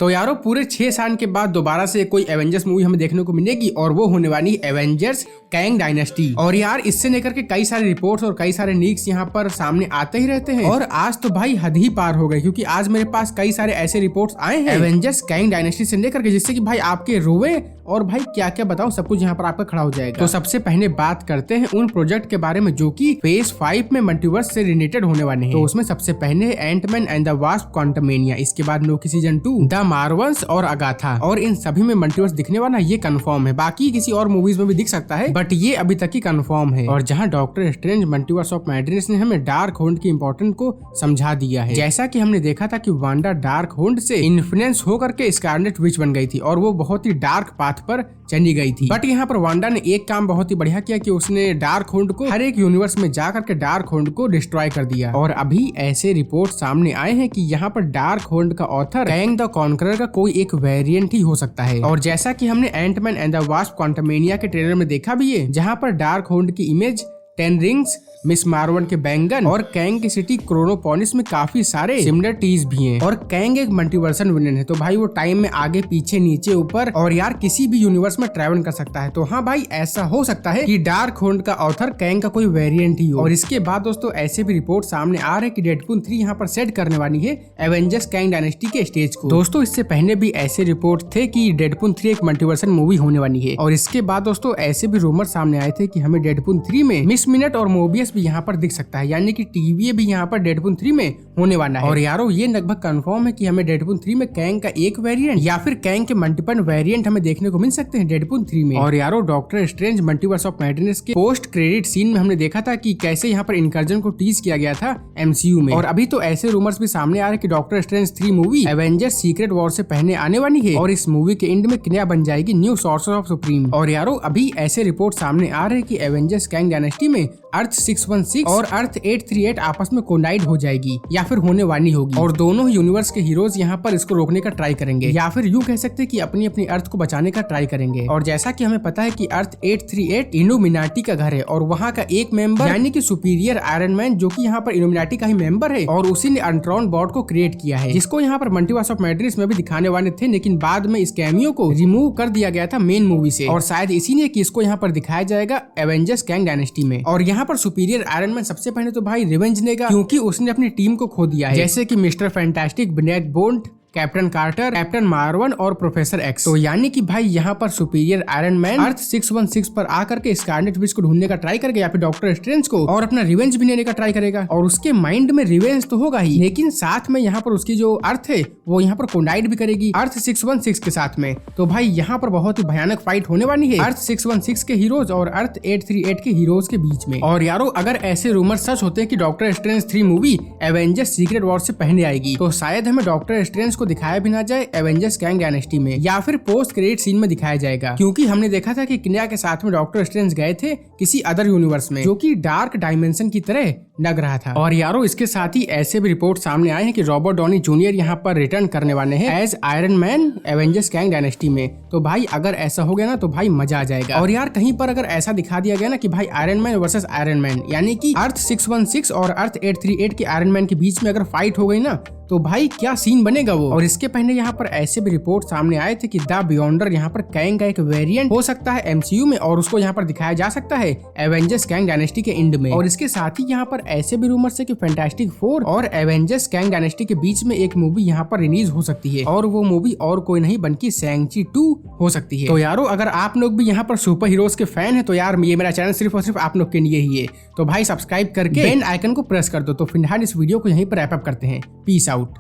तो यारो पूरे 6 साल के बाद दोबारा से कोई एवेंजर्स मूवी हमें देखने को मिलेगी और वो होने वाली एवेंजर्स कैंग डायनेस्टी। और यार इससे लेकर के कई सारे रिपोर्ट्स और कई सारे लीक्स यहाँ पर सामने आते ही रहते हैं और आज तो भाई हद ही पार हो गए, क्योंकि आज मेरे पास कई सारे ऐसे रिपोर्ट्स आए हैं एवेंजर्स कैंग डायनेस्टी से लेकर के जिससे कि भाई आपके रोवे और भाई क्या क्या बताओ सब कुछ यहाँ पर आपका खड़ा हो जाएगा। तो सबसे पहले बात करते हैं उन प्रोजेक्ट के बारे में जो कि फेज 5 में मल्टीवर्स से रिलेटेड होने वाले हैं। तो उसमें सबसे पहले है Ant Man and the Wasp Quantumania, इसके बाद लोकी सीजन 2, द मार्वल्स और अगाथा, और इन सभी में मल्टीवर्स दिखने वाला ये कंफर्म है। बाकी किसी और मूवीज में भी दिख सकता है बट ये अभी तक ही कंफर्म है। और जहाँ doctor strange multiverse of madness ने हमें डार्क होल्ड की इंपॉर्टेंस को समझा दिया है। जैसा कि हमने देखा था कि वांडा डार्क होल्ड से इन्फ्लुएंस होकर के स्कारलेट विच बन गई थी और वो बहुत ही डार्क पाथ पर चली गई थी। बट यहाँ पर वांडा ने एक काम बहुत ही बढ़िया किया कि उसने डार्क होल्ड को हर एक यूनिवर्स में जा करके डार्क होल्ड को डिस्ट्रॉय कर दिया। और अभी ऐसे रिपोर्ट सामने आए हैं कि यहाँ पर डार्क होल्ड का ऑथर कैंग द कॉन्करर का कोई एक वेरिएंट ही हो सकता है। और जैसा कि हमने Ant Man and the Wasp Quantumania के ट्रेलर में देखा भी है, जहाँ पर डार्क होल्ड की इमेज 10 रिंग्स, मिस मार्वन के बैंगन और कैंग की सिटी क्रोनोपोलिस में काफी सारे सिमिलरिटीज भी हैं। और कैंग एक मल्टीवर्सल विलेन है, तो भाई वो टाइम में आगे पीछे नीचे ऊपर और यार किसी भी यूनिवर्स में ट्रैवल कर सकता है। तो हाँ भाई ऐसा हो सकता है कि डार्क होल्ड का ऑथर कैंग का कोई वेरिएंट ही हो। और इसके बाद दोस्तों ऐसे भी रिपोर्ट सामने आ रहे हैं कि डेडपूल 3 यहाँ पर सेट करने वाली है एवेंजर्स कैंग डायनेस्टी के स्टेज को। दोस्तों इससे पहले भी ऐसे रिपोर्ट थे कि डेडपूल 3 एक मल्टीवर्सल मूवी होने वाली है। और इसके बाद दोस्तों ऐसे भी रूमर सामने आए थे कि हमें डेडपूल 3 में मिस मिनट और मोबियस भी यहाँ पर दिख सकता है, यानी कि टीवीए भी यहाँ पर डेडपूल 3 में होने वाला है। और यारो ये लगभग कंफर्म है कि हमें डेडपूल 3 में कैंग का एक वेरिएंट या फिर कैंग के मल्टीपल वेरिएंट हमें देखने को मिल सकते हैं डेडपूल 3 में। और यारो doctor strange multiverse of madness के पोस्ट क्रेडिट सीन में हमने देखा था कि कैसे यहाँ पर इनकर्जन को टीज किया गया था एमसीयू में। और अभी तो ऐसे रूमर्स भी सामने आ रहे हैं कि doctor strange 3 movie Avengers secret war से पहले आने वाली है और इस मूवी के एंड में किनिया बन जाएगी न्यू सॉर्सर ऑफ सुप्रीम। और यारो अभी ऐसे रिपोर्ट सामने आ रहे हैं कि एवेंजर्स कैंग डायनेस्टी में अर्थ 616 और अर्थ 838 आपस में कोलाइड हो जाएगी या फिर होने वाली होगी। और दोनों यूनिवर्स के हीरोज यहाँ पर इसको रोकने का ट्राई करेंगे या फिर यूं कह सकते हैं कि अपनी अपनी अर्थ को बचाने का ट्राई करेंगे। और जैसा कि हमें पता है कि अर्थ 838 इल्यूमिनाटी का घर है और वहाँ का एक मेंबर यानी कि सुपीरियर आयरन मैन जो कि यहाँ पर इल्यूमिनाटी का ही मेंबर है और उसी ने अल्ट्रॉन बॉट को क्रिएट किया है, जिसको यहाँ पर मल्टीवर्स ऑफ मैडनेस में भी दिखाने वाले थे, लेकिन बाद में इस कैमियो को रिमूव कर दिया गया था मेन मूवी से। और शायद इसीलिए कि इसको यहाँ पर दिखाया जाएगा एवेंजर्स कैंग डायनेस्टी में। और यहाँ पर सुपीरियर आयरन मैन सबसे पहले तो भाई रिवेंज लेगा क्योंकि उसने अपनी टीम को खो दिया है, जैसे कि Mister Fantastic, Black Bolt, Captain Carter, Captain Marvel और प्रोफेसर एक्स। तो यानी कि भाई यहाँ पर सुपीरियर आयरन मैन अर्थ 616 पर आकर के स्कारलेट विच को ढूंढने का ट्राई करेगा या फिर डॉक्टर स्ट्रेंज को और अपना रिवेंज भी लेने का ट्राई करेगा। और उसके माइंड में रिवेंज तो होगा ही, लेकिन साथ में यहाँ पर उसकी जो अर्थ है वो यहाँ पर कोलाइड भी करेगी अर्थ 616 के साथ में। तो भाई यहाँ पर बहुत ही भयानक फाइट होने वाली है अर्थ 616 के हीरोज और अर्थ 838 के हीरोज के बीच में। और यारो अगर ऐसे रूमर सच होते हैं कि doctor strange 3 movie Avengers secret war से पहले आएगी, तो शायद हमें डॉक्टर स्ट्रेंज को दिखाया भी ना जाए एवेंजर्स कैंग डायनेस्टी में या फिर पोस्ट क्रेडिट सीन में दिखाया जाएगा, क्योंकि हमने देखा था कि किनिया के साथ में डॉक्टर स्ट्रेंज गए थे किसी अदर यूनिवर्स में जो कि डार्क डायमेंशन की तरह लग रहा था। और यारो इसके साथ ही ऐसे भी रिपोर्ट सामने आए हैं कि रॉबर्ट डॉनी जूनियर यहाँ पर रिटर्न करने वाले हैं as Iron Man Avengers Kang Dynasty में। तो भाई अगर ऐसा हो गया ना तो भाई मजा आ जाएगा। और यार कहीं पर अगर ऐसा दिखा दिया गया ना कि भाई iron man versus iron man यानी कि अर्थ 616 और अर्थ 838 के आयरन मैन के बीच में अगर फाइट हो गई ना तो भाई क्या सीन बनेगा वो। और इसके पहले यहाँ पर ऐसे भी रिपोर्ट सामने आए थे कि द बियॉन्डर यहाँ पर कैंग का एक वेरिएंट हो सकता है एमसीयू में और उसको यहाँ पर दिखाया जा सकता है एवेंजर्स कैंग डायनेस्टी के एंड में। और इसके साथ ही यहाँ पर ऐसे भी रूमर्स है कि फैंटास्टिक 4 और एवेंजर्स कैंग डायनेस्टी के बीच में एक मूवी यहाँ पर रिलीज हो सकती है और वो मूवी और कोई नहीं बल्कि शैंग-ची 2 हो सकती है। तो यारो अगर आप लोग भी यहाँ पर सुपर हीरोज के फैन है तो यार ये मेरा चैनल सिर्फ और सिर्फ आप लोग के लिए ही है, तो भाई सब्सक्राइब करके बेल आइकन को प्रेस कर दो। तो फिलहाल इस वीडियो को यहीं पर रैप अप करते हैं। Peace out.